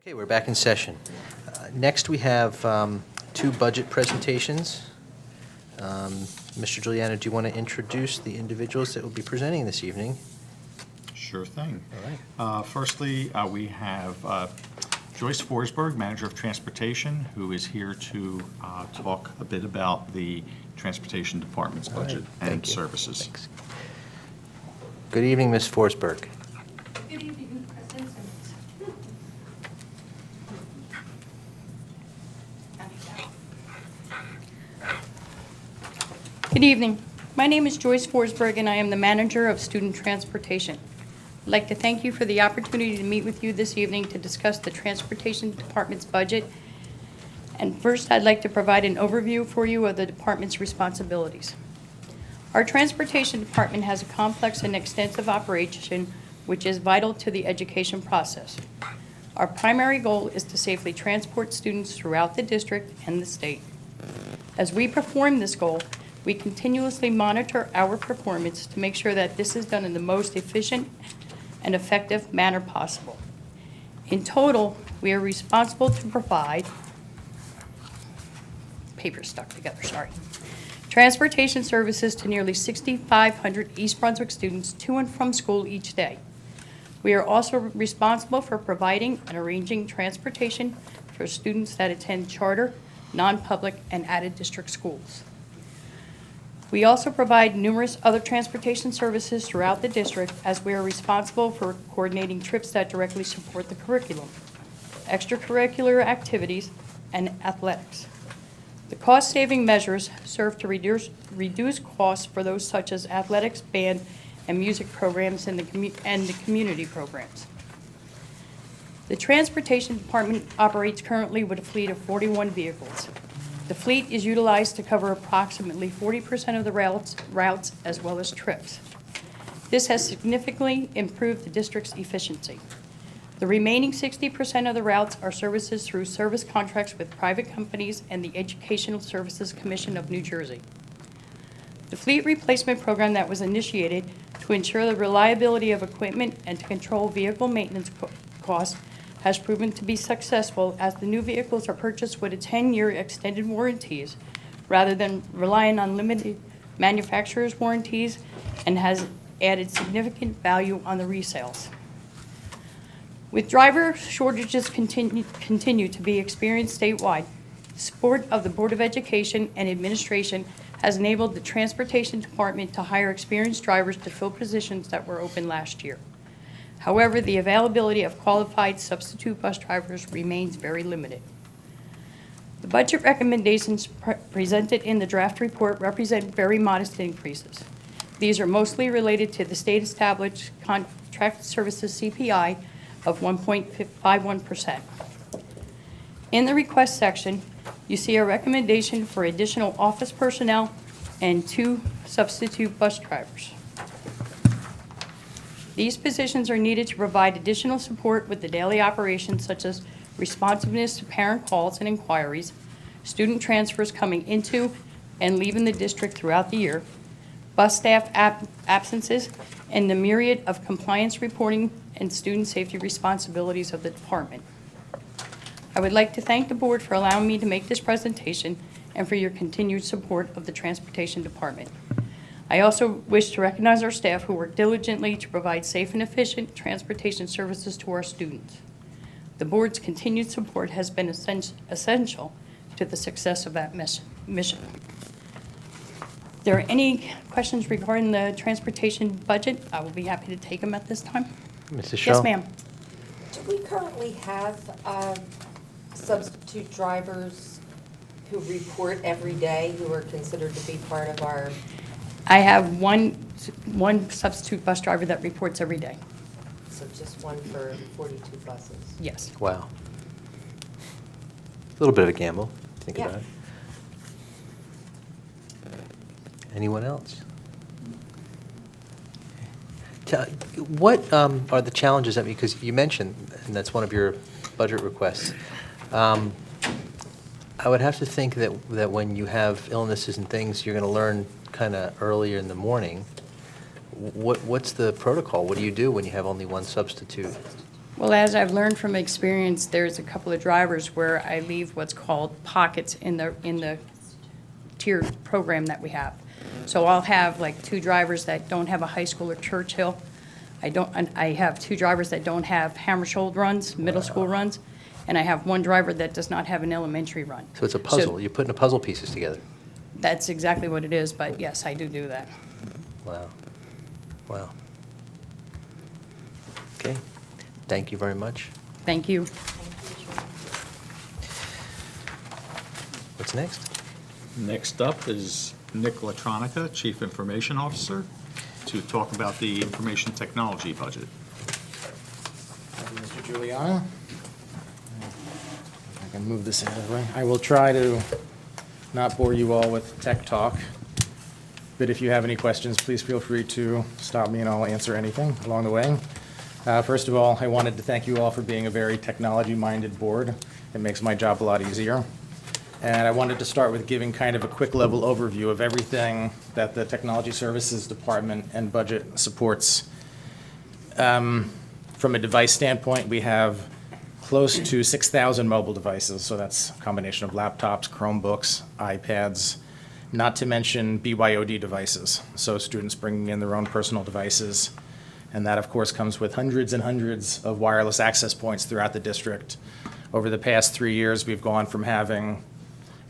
Okay, we're back in session. Next, we have two budget presentations. Mr. Giuliano, do you want to introduce the individuals that will be presenting this evening? Sure thing. All right. Firstly, we have Joyce Forsberg, Manager of Transportation, who is here to talk a bit about the Transportation Department's budget Thank and you. services. Thanks. Good evening, Ms. Forsberg. Good evening, President Simmons. Good evening. My name is Joyce Forsberg, and I am the Manager of Student Transportation. I'd like to thank you for the opportunity to meet with you this evening to discuss the Transportation Department's budget. And first, I'd like to provide an overview for you of the department's responsibilities. Our Transportation Department has a complex and extensive operation which is vital to the education process. Our primary goal is to safely transport students throughout the district and the state. As we perform this goal, we continuously monitor our performance to make sure that this is done in the most efficient and effective manner possible. In total, we are responsible to provide, paper's stuck together, sorry, transportation services to nearly 6,500 East Brunswick students to and from school each day. We are also responsible for providing and arranging transportation for students that attend charter, non-public, and added-district schools. We also provide numerous other transportation services throughout the district, as we are responsible for coordinating trips that directly support the curriculum, extracurricular activities, and athletics. The cost-saving measures serve to reduce costs for those such as athletics, band, and music programs and the community programs. The Transportation Department operates currently with a fleet of 41 vehicles. The fleet is utilized to cover approximately 40% of the routes as well as trips. This has significantly improved the district's efficiency. The remaining 60% of the routes are services through service contracts with private companies and the Educational Services Commission of New Jersey. The fleet replacement program that was initiated to ensure the reliability of equipment and to control vehicle maintenance costs has proven to be successful, as the new vehicles are purchased with a 10-year extended warranties rather than relying on limited manufacturer's warranties, and has added significant value on the resales. With driver shortages continue to be experienced statewide, support of the Board of Education and Administration has enabled the Transportation Department to hire experienced drivers to fill positions that were open last year. However, the availability of qualified substitute bus drivers remains very limited. The budget recommendations presented in the draft report represent very modest increases. These are mostly related to the state-established contract services CPI of 1.51%. In the request section, you see a recommendation for additional office personnel and 2 substitute bus drivers. These positions are needed to provide additional support with the daily operations, such as responsiveness to parent calls and inquiries, student transfers coming into and leaving the district throughout the year, bus staff absences, and the myriad of compliance reporting and student safety responsibilities of the department. I would like to thank the board for allowing me to make this presentation and for your continued support of the Transportation Department. I also wish to recognize our staff who work diligently to provide safe and efficient transportation services to our students. The board's continued support has been essential to the success of that mission. If there are any questions regarding the transportation budget, I will be happy to take them at this time. Mrs. Shaw? Yes, ma'am. Do we currently have substitute drivers who report every day, who are considered to be part of our? I have one substitute bus driver that reports every day. So just one for 42 buses? Yes. Wow. A little bit of a gamble, think Yeah. about it. Anyone else? What are the challenges, because you mentioned, and that's one of your budget requests, I would have to think that when you have illnesses and things, you're going to learn kind of earlier in the morning. What's the protocol? What do you do when you have only one substitute? Well, as I've learned from experience, there's a couple of drivers where I leave what's called pockets in the tiered program that we have. So I'll have like 2 drivers that don't have a high school or Churchill. I have 2 drivers that don't have Hammersholt runs, middle school runs, and I have 1 driver that does not have an elementary run. So it's a puzzle. You're putting the puzzle pieces together. That's exactly what it is, but yes, I do that. Wow. Wow. Okay. Thank you very much. Thank you. What's next? Next up is Nick Latronica, Chief Information Officer, to talk about the information technology budget. Thank you, Mr. Giuliano. I can move this out of the way. I will try to not bore you all with tech talk, but if you have any questions, please feel free to stop me and I'll answer anything along the way. First of all, I wanted to thank you all for being a very technology-minded board. It makes my job a lot easier. And I wanted to start with giving kind of a quick level overview of everything that the Technology Services Department and budget supports. From a device standpoint, we have close to 6,000 mobile devices, so that's a combination of laptops, Chromebooks, iPads, not to mention BYOD devices, so students bringing in their own personal devices. And that, of course, comes with hundreds and hundreds of wireless access points throughout the district. Over the past 3 years, we've gone from having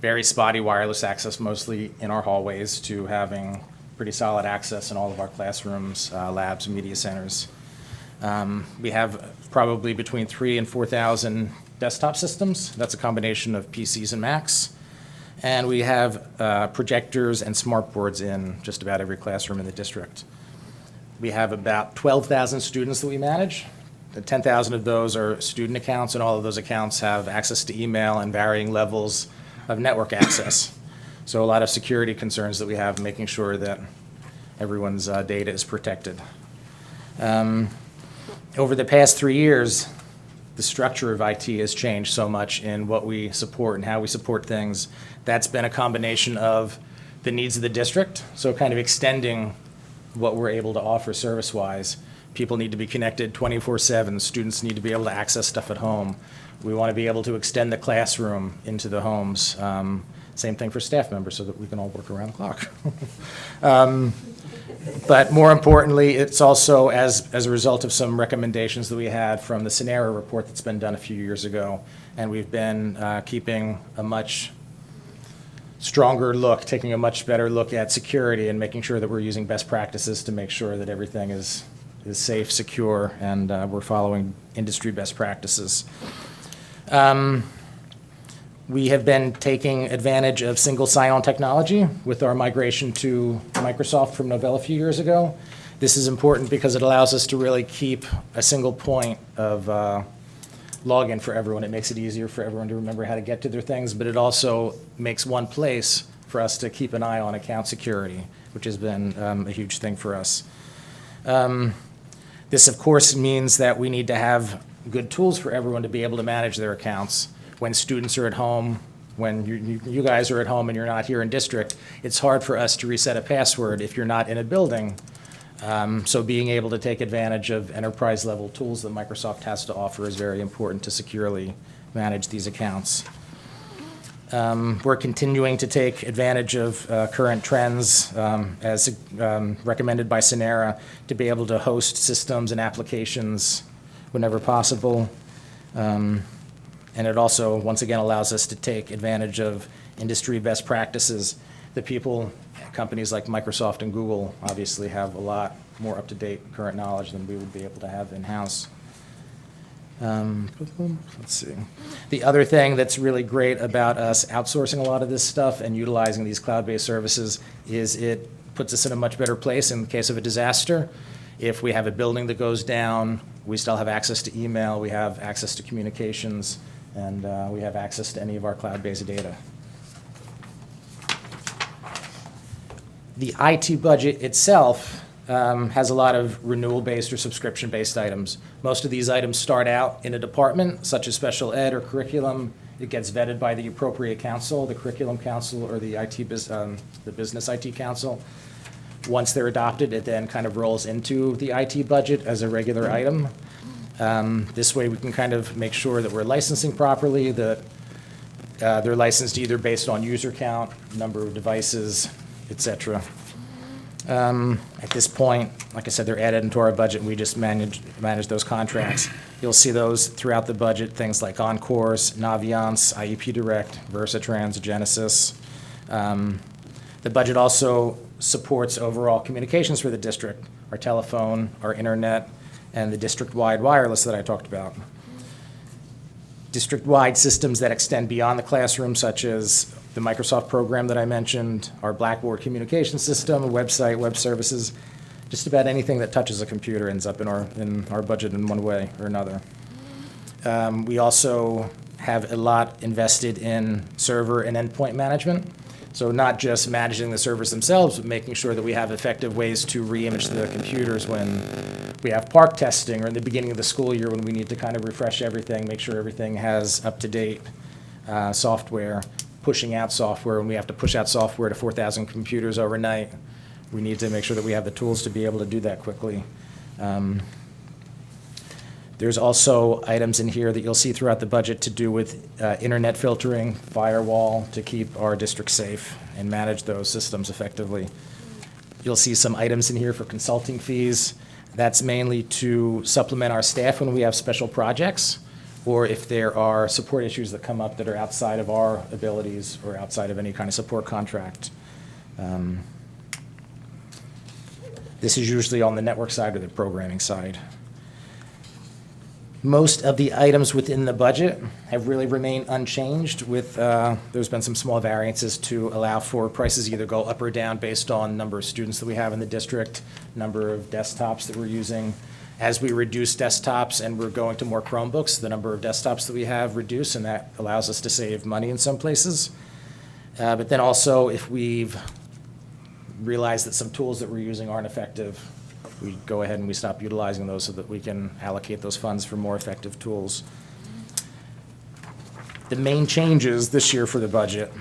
very spotty wireless access, mostly in our hallways, to having pretty solid access in all of our classrooms, labs, media centers. We have probably between 3,000 and 4,000 desktop systems. That's a combination of PCs and Macs. And we have projectors and smartboards in just about every classroom in the district. We have about 12,000 students that we manage. 10,000 of those are student accounts, and all of those accounts have access to email and varying levels of network access. So a lot of security concerns that we have, making sure that everyone's data is protected. Over the past 3 years, the structure of IT has changed so much in what we support and how we support things. That's been a combination of the needs of the district, so kind of extending what we're able to offer service-wise. People need to be connected 24/7. Students need to be able to access stuff at home. We want to be able to extend the classroom into the homes. Same thing for staff members so that we can all work around the clock. But more importantly, it's also as a result of some recommendations that we had from the scenario report that's been done a few years ago. And we've been keeping a much stronger look, taking a much better look at security and making sure that we're using best practices to make sure that everything is safe, secure, and we're following industry best practices. We have been taking advantage of single sign-on technology with our migration to Microsoft from Novell a few years ago. This is important because it allows us to really keep a single point of login for everyone. It makes it easier for everyone to remember how to get to their things, but it also makes one place for us to keep an eye on account security, which has been a huge thing for us. This, of course, means that we need to have good tools for everyone to be able to manage their accounts. When students are at home, when you guys are at home and you're not here in district, it's hard for us to reset a password if you're not in a building. So being able to take advantage of enterprise-level tools that Microsoft has to offer is very important to securely manage these accounts. We're continuing to take advantage of current trends as recommended by Sonera to be able to host systems and applications whenever possible. And it also, once again, allows us to take advantage of industry best practices. The people, companies like Microsoft and Google obviously have a lot more up-to-date current knowledge than we would be able to have in-house. Let's see. The other thing that's really great about us outsourcing a lot of this stuff and utilizing these cloud-based services is it puts us in a much better place in the case of a disaster. If we have a building that goes down, we still have access to email, we have access to communications, and we have access to any of our cloud-based data. The IT budget itself has a lot of renewal-based or subscription-based items. Most of these items start out in a department, such as special ed or curriculum. It gets vetted by the appropriate council, the curriculum council, or the the business IT council. Once they're adopted, it then kind of rolls into the IT budget as a regular item. This way, we can kind of make sure that we're licensing properly, that they're licensed either based on user count, number of devices, et cetera. At this point, like I said, they're added into our budget, and we just manage those contracts. You'll see those throughout the budget, things like Encourse, Naviance, IEP Direct, Versatrans, Genesis. The budget also supports overall communications for the district, our telephone, our internet, and the district-wide wireless that I talked about. District-wide systems that extend beyond the classroom, such as the Microsoft program that I mentioned, our Blackboard communication system, a website, web services, just about anything that touches a computer ends up in our budget in one way or another. We also have a lot invested in server and endpoint management. So not just managing the servers themselves, but making sure that we have effective ways to re-image the computers when we have park testing or in the beginning of the school year when we need to kind of refresh everything, make sure everything has up-to-date software, pushing out software. When we have to push out software to 4,000 computers overnight, we need to make sure that we have the tools to be able to do that quickly. There's also items in here that you'll see throughout the budget to do with internet filtering, firewall, to keep our district safe and manage those systems effectively. You'll see some items in here for consulting fees. That's mainly to supplement our staff when we have special projects, or if there are support issues that come up that are outside of our abilities or outside of any kind of support contract. This is usually on the network side or the programming side. Most of the items within the budget have really remained unchanged with, there's been some small variances to allow for prices either go up or down based on number of students that we have in the district, number of desktops that we're using. As we reduce desktops and we're going to more Chromebooks, the number of desktops that we have reduce, and that allows us to save money in some places. But then also, if we've realized that some tools that we're using aren't effective, we go ahead and we stop utilizing those so that we can allocate those funds for more effective tools. The main changes this year for the budget,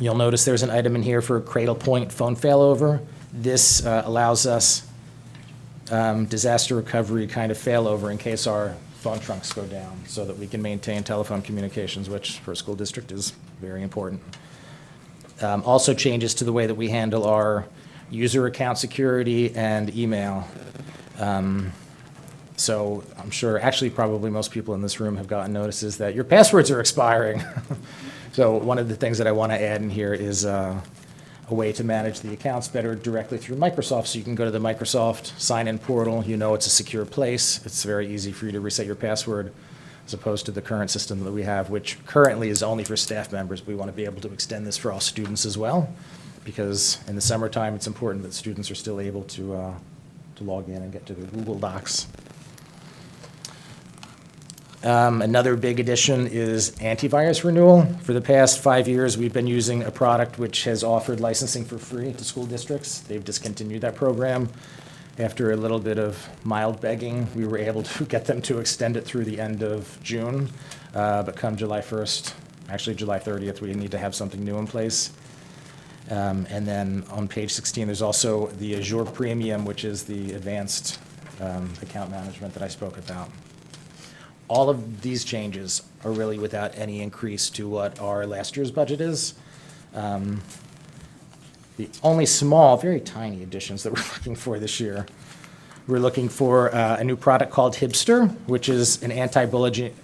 you'll notice there's an item in here for Cradle Point phone failover. This allows us disaster recovery kind of failover in case our phone trunks go down so that we can maintain telephone communications, which for a school district is very important. Also changes to the way that we handle our user account security and email. So I'm sure, actually probably most people in this room have gotten notices that your passwords are expiring. So one of the things that I want to add in here is a way to manage the accounts better directly through Microsoft. So you can go to the Microsoft sign-in portal, you know it's a secure place. It's very easy for you to reset your password as opposed to the current system that we have, which currently is only for staff members. We want to be able to extend this for all students as well, because in the summertime, it's important that students are still able to log in and get to the Google Docs. Another big addition is antivirus renewal. For the past 5 years, we've been using a product which has offered licensing for free to school districts. They've discontinued that program. After a little bit of mild begging, we were able to get them to extend it through the end of June. But come July 1st, actually July 30th, we need to have something new in place. And then on page 16, there's also the Azure Premium, which is the advanced account management that I spoke about. All of these changes are really without any increase to what our last year's budget is. The only small, very tiny additions that we're looking for this year, we're looking for a new product called Hibster, which is an anti-bullying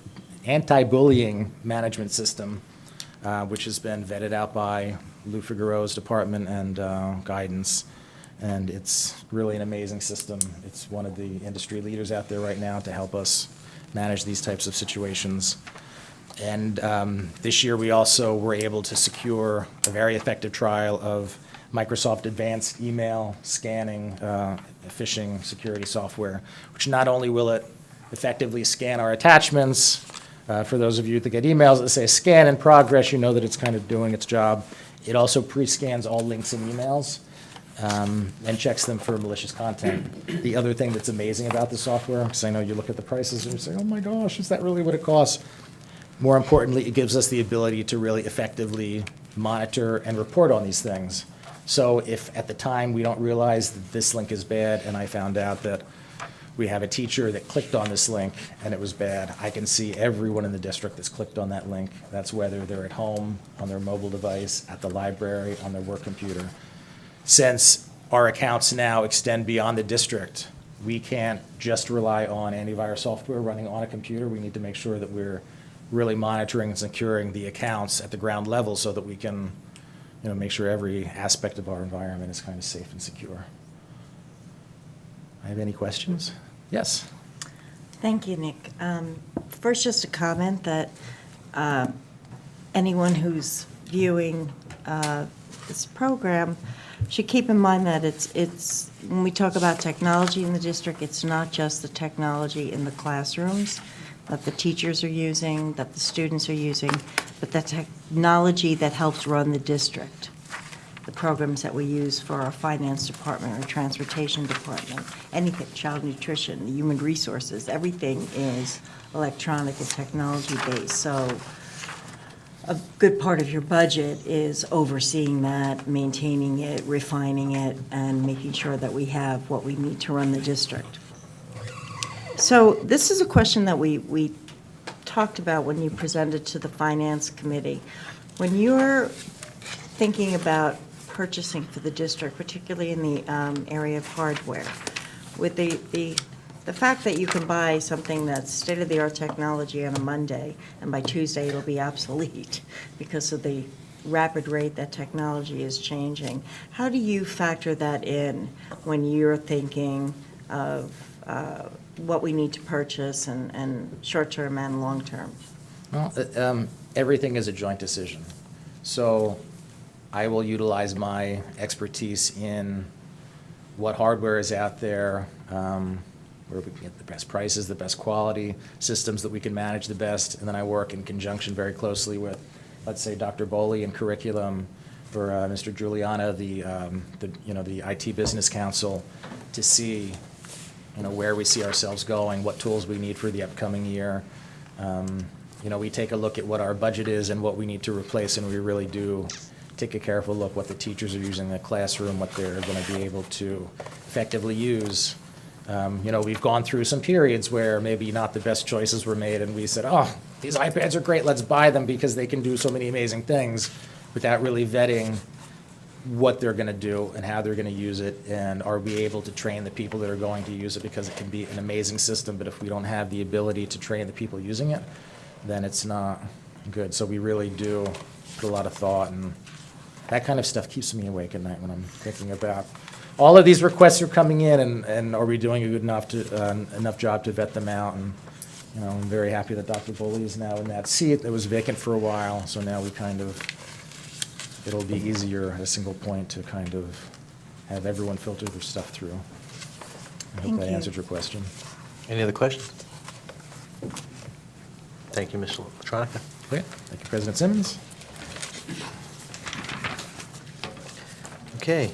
management system, which has been vetted out by Lou Figueroa's department and guidance. And it's really an amazing system. It's one of the industry leaders out there right now to help us manage these types of situations. And this year, we also were able to secure a very effective trial of Microsoft Advanced Email Scanning Phishing Security Software, which not only will it effectively scan our attachments, for those of you that get emails that say scan in progress, you know that it's kind of doing its job. It also pre-scans all links and emails and checks them for malicious content. The other thing that's amazing about the software, because I know you look at the prices and you say, oh my gosh, is that really what it costs? More importantly, it gives us the ability to really effectively monitor and report on these things. So if at the time we don't realize that this link is bad, and I found out that we have a teacher that clicked on this link and it was bad, I can see everyone in the district that's clicked on that link. That's whether they're at home, on their mobile device, at the library, on their work computer. Since our accounts now extend beyond the district, we can't just rely on antivirus software running on a computer. We need to make sure that we're really monitoring and securing the accounts at the ground level so that we can, make sure every aspect of our environment is kind of safe and secure. I have any questions? Yes. Thank you, Nick. First, just a comment that anyone who's viewing this program should keep in mind that it's when we talk about technology in the district, it's not just the technology in the classrooms that the teachers are using, that the students are using, but the technology that helps run the district. The programs that we use for our finance department or transportation department, anything, child nutrition, human resources, everything is electronic and technology-based. So a good part of your budget is overseeing that, maintaining it, refining it, and making sure that we have what we need to run the district. So this is a question that we talked about when you presented to the Finance Committee. When you're thinking about purchasing for the district, particularly in the area of hardware, with the fact that you can buy something that's state-of-the-art technology on a Monday, and by Tuesday it'll be obsolete because of the rapid rate that technology is changing, how do you factor that in when you're thinking of what we need to purchase and short-term and long-term? Well, everything is a joint decision. So I will utilize my expertise in what hardware is out there, where we can get the best prices, the best quality, systems that we can manage the best, and then I work in conjunction very closely with, let's say, Dr. Boley in curriculum, for Mr. Juliana, the IT Business Council, to see, where we see ourselves going, what tools we need for the upcoming year. We take a look at what our budget is and what we need to replace, and we really do take a careful look what the teachers are using in the classroom, what they're going to be able to effectively use. We've gone through some periods where maybe not the best choices were made, and we said, oh, these iPads are great, let's buy them because they can do so many amazing things, without really vetting what they're going to do and how they're going to use it, and are we able to train the people that are going to use it, because it can be an amazing system, but if we don't have the ability to train the people using it, then it's not good. So we really do put a lot of thought, and that kind of stuff keeps me awake at night when I'm thinking about all of these requests are coming in, and are we doing a good enough job to vet them out? And I'm very happy that Dr. Boley is now in that seat. It was vacant for a while, so now we it'll be easier at a single point to kind of have everyone filter their stuff through. I hope Thank that you. answered your question. Any other questions? Thank you, Mr. Latronica. Okay, thank you, President Simmons. Okay,